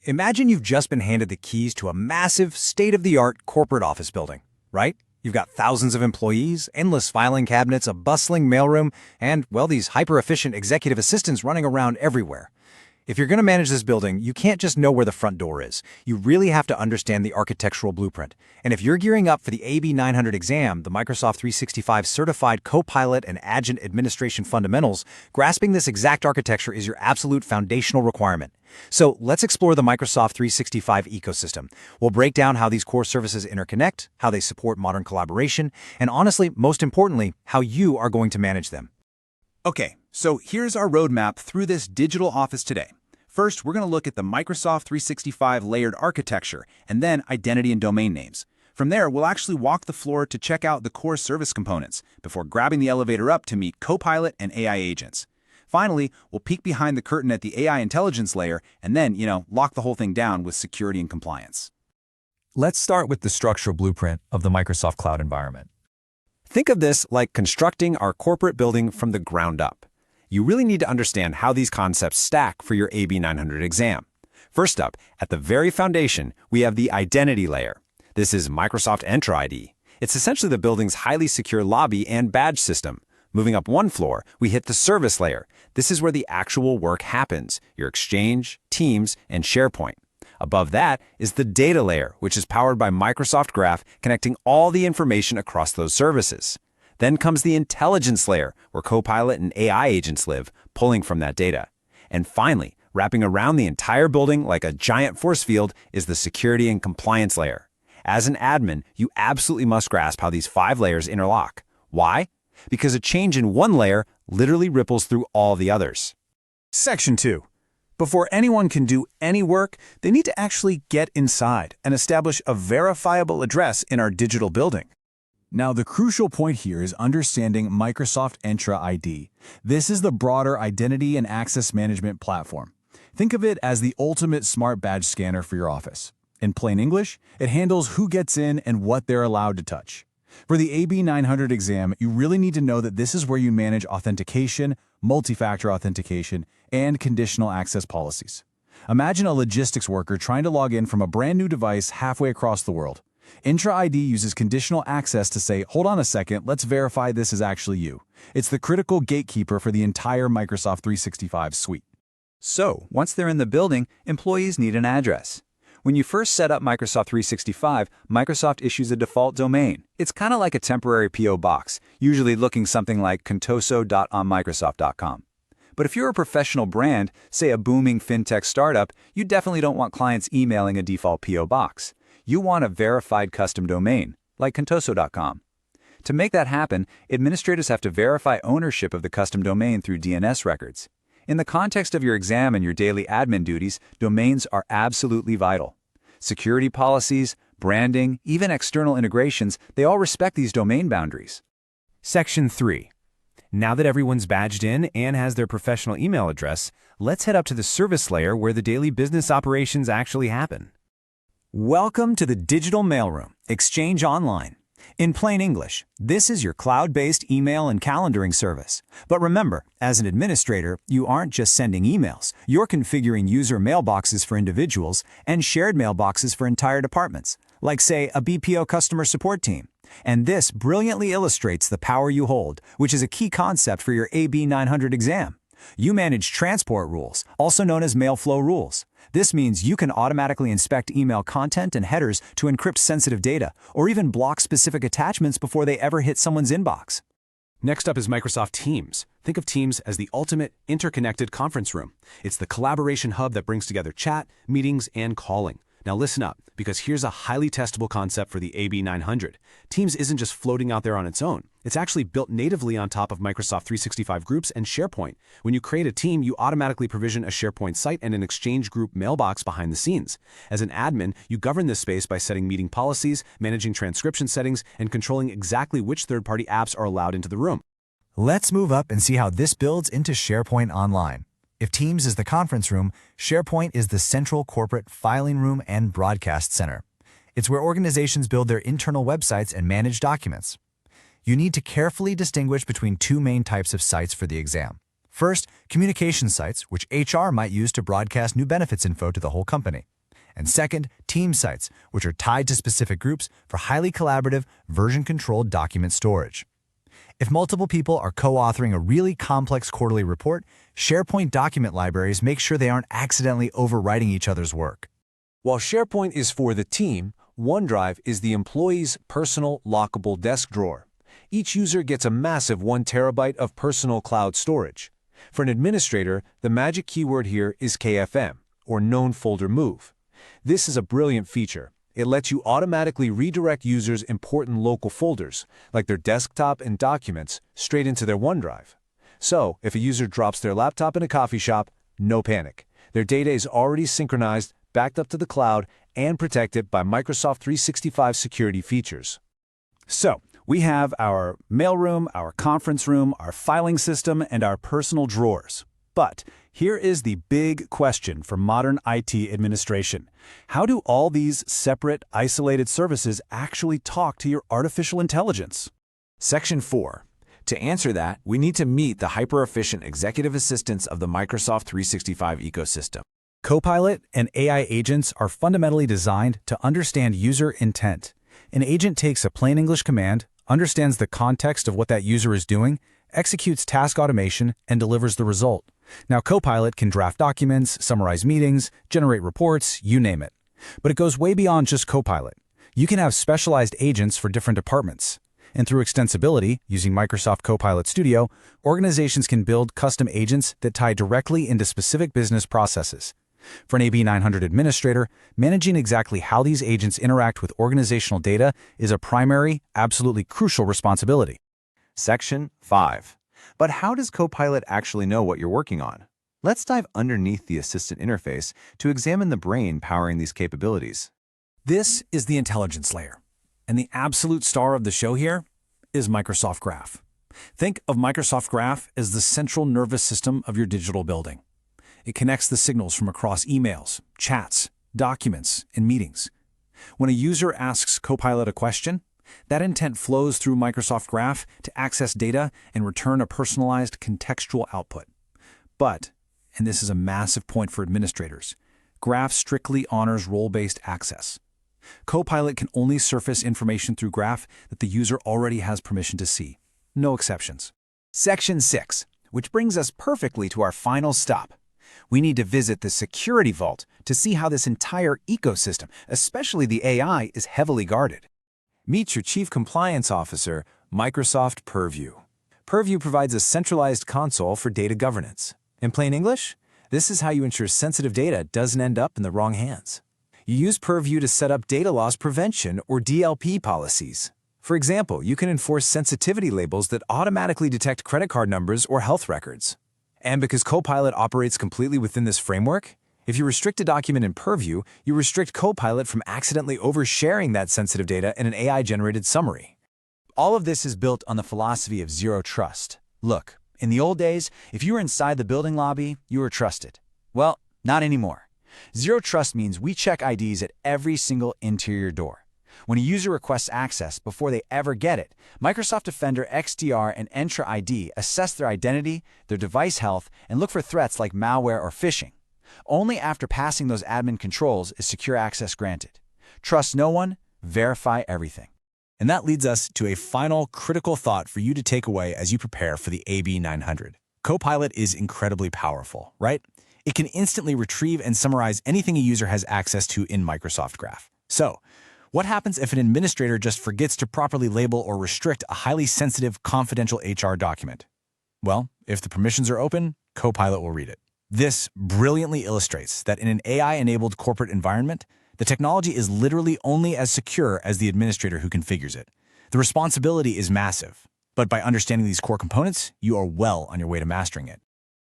Imagine you've just been handed the keys to a massive, state-of-the-art corporate office building, right? You've got thousands of employees, endless filing cabinets, a bustling mailroom, and, well, these hyper-efficient executive assistants running around everywhere. If you're going to manage this building, you can't just know where the front door is. You really have to understand the architectural blueprint. And if you're gearing up for the AB 900 exam, the Microsoft 365 Certified Copilot and AI Administration Fundamentals, grasping this exact architecture is your absolute foundational requirement. So let's explore the Microsoft 365 ecosystem. We'll break down how these core services interconnect, how they support modern collaboration, and honestly, most importantly, how you are going to manage them. Okay, so here's our roadmap through this digital office today. First, we're going to look at the Microsoft 365 layered architecture, and then identity and domain names. From there, we'll actually walk the floor to check out the core service components before grabbing the elevator up to meet Copilot and AI agents. Finally, we'll peek behind the curtain at the AI intelligence layer and then, lock the whole thing down with security and compliance. Let's start with the structural blueprint of the Microsoft Cloud environment. Think of this like constructing our corporate building from the ground up. You really need to understand how these concepts stack for your AB 900 exam. First up, at the very foundation, we have the identity layer. This is Microsoft Entra ID. It's essentially the building's highly secure lobby and badge system. Moving up one floor, we hit the service layer. This is where the actual work happens, your Exchange, Teams, and SharePoint. Above that is the data layer, which is powered by Microsoft Graph, connecting all the information across those services. Then comes the intelligence layer, where Copilot and AI agents live, pulling from that data. And finally, wrapping around the entire building like a giant force field is the security and compliance layer. As an admin, you absolutely must grasp how these 5 layers interlock. Why? Because a change in one layer literally ripples through all the others. Section 2. Before anyone can do any work, they need to actually get inside and establish a verifiable address in our digital building. Now, the crucial point here is understanding Microsoft Entra ID. This is the broader identity and access management platform. Think of it as the ultimate smart badge scanner for your office. In plain English, it handles who gets in and what they're allowed to touch. For the AB 900 exam, you really need to know that this is where you manage authentication, multi-factor authentication, and conditional access policies. Imagine a logistics worker trying to log in from a brand new device halfway across the world. Entra ID uses conditional access to say, hold on a second, let's verify this is actually you. It's the critical gatekeeper for the entire Microsoft 365 suite. So, once they're in the building, employees need an address. When you first set up Microsoft 365, Microsoft issues a default domain. It's kind of like a temporary P.O. box, usually looking something like contoso.onmicrosoft.com. But if you're a professional brand, say a booming fintech startup, you definitely don't want clients emailing a default P.O. box. You want a verified custom domain, like contoso.com. To make that happen, administrators have to verify ownership of the custom domain through DNS records. In the context of your exam and your daily admin duties, domains are absolutely vital. Security policies, branding, even external integrations, they all respect these domain boundaries. Section 3. Now that everyone's badged in and has their professional email address, let's head up to the service layer where the daily business operations actually happen. Welcome to the digital mailroom, Exchange Online. In plain English, this is your cloud-based email and calendaring service. But remember, as an administrator, you aren't just sending emails. You're configuring user mailboxes for individuals and shared mailboxes for entire departments, like, say, a BPO customer support team. And this brilliantly illustrates the power you hold, which is a key concept for your AB 900 exam. You manage transport rules, also known as mail flow rules. This means you can automatically inspect email content and headers to encrypt sensitive data, or even block specific attachments before they ever hit someone's inbox. Next up is Microsoft Teams. Think of Teams as the ultimate interconnected conference room. It's the collaboration hub that brings together chat, meetings, and calling. Now listen up, because here's a highly testable concept for the AB 900. Teams isn't just floating out there on its own. It's actually built natively on top of Microsoft 365 Groups and SharePoint. When you create a team, you automatically provision a SharePoint site and an Exchange group mailbox behind the scenes. As an admin, you govern this space by setting meeting policies, managing transcription settings, and controlling exactly which third-party apps are allowed into the room. Let's move up and see how this builds into SharePoint Online. If Teams is the conference room, SharePoint is the central corporate filing room and broadcast center. It's where organizations build their internal websites and manage documents. You need to carefully distinguish between 2 main types of sites for the exam. First, communication sites, which HR might use to broadcast new benefits info to the whole company. And second, team sites, which are tied to specific groups for highly collaborative, version-controlled document storage. If multiple people are co-authoring a really complex quarterly report, SharePoint document libraries make sure they aren't accidentally overwriting each other's work. While SharePoint is for the team, OneDrive is the employee's personal lockable desk drawer. Each user gets a massive 1 terabyte of personal cloud storage. For an administrator, the magic keyword here is KFM, or Known Folder Move. This is a brilliant feature. It lets you automatically redirect users' important local folders, like their desktop and documents, straight into their OneDrive. So, if a user drops their laptop in a coffee shop, no panic. Their data is already synchronized, backed up to the cloud, and protected by Microsoft 365 security features. So, we have our mailroom, our conference room, our filing system, and our personal drawers. But here is the big question for modern IT administration. How do all these separate, isolated services actually talk to your artificial intelligence? Section 4. To answer that, we need to meet the hyper-efficient executive assistants of the Microsoft 365 ecosystem. Copilot and AI agents are fundamentally designed to understand user intent. An agent takes a plain English command, understands the context of what that user is doing, executes task automation, and delivers the result. Now, Copilot can draft documents, summarize meetings, generate reports, you name it. But it goes way beyond just Copilot. You can have specialized agents for different departments. And through extensibility, using Microsoft Copilot Studio, organizations can build custom agents that tie directly into specific business processes. For an AB 900 administrator, managing exactly how these agents interact with organizational data is a primary, absolutely crucial responsibility. Section 5. But how does Copilot actually know what you're working on? Let's dive underneath the assistant interface to examine the brain powering these capabilities. This is the intelligence layer. And the absolute star of the show here is Microsoft Graph. Think of Microsoft Graph as the central nervous system of your digital building. It connects the signals from across emails, chats, documents, and meetings. When a user asks Copilot a question, that intent flows through Microsoft Graph to access data and return a personalized contextual output. But, and this is a massive point for administrators, Graph strictly honors role-based access. Copilot can only surface information through Graph that the user already has permission to see. No exceptions. Section 6, which brings us perfectly to our final stop. We need to visit the security vault to see how this entire ecosystem, especially the AI, is heavily guarded. Meet your Chief Compliance Officer, Microsoft Purview. Purview provides a centralized console for data governance. In plain English, this is how you ensure sensitive data doesn't end up in the wrong hands. You use Purview to set up data loss prevention or DLP policies. For example, you can enforce sensitivity labels that automatically detect credit card numbers or health records. And because Copilot operates completely within this framework, if you restrict a document in Purview, you restrict Copilot from accidentally oversharing that sensitive data in an AI-generated summary. All of this is built on the philosophy of zero trust. Look, in the old days, if you were inside the building lobby, you were trusted. Well, not anymore. Zero trust means we check IDs at every single interior door. When a user requests access before they ever get it, Microsoft Defender XDR and Entra ID assess their identity, their device health, and look for threats like malware or phishing. Only after passing those admin controls is secure access granted. Trust no one, verify everything. And that leads us to a final critical thought for you to take away as you prepare for the AB 900. Copilot is incredibly powerful, right? It can instantly retrieve and summarize anything a user has access to in Microsoft Graph. So, what happens if an administrator just forgets to properly label or restrict a highly sensitive, confidential HR document? Well, if the permissions are open, Copilot will read it. This brilliantly illustrates that in an AI-enabled corporate environment, the technology is literally only as secure as the administrator who configures it. The responsibility is massive, but by understanding these core components, you are well on your way to mastering it.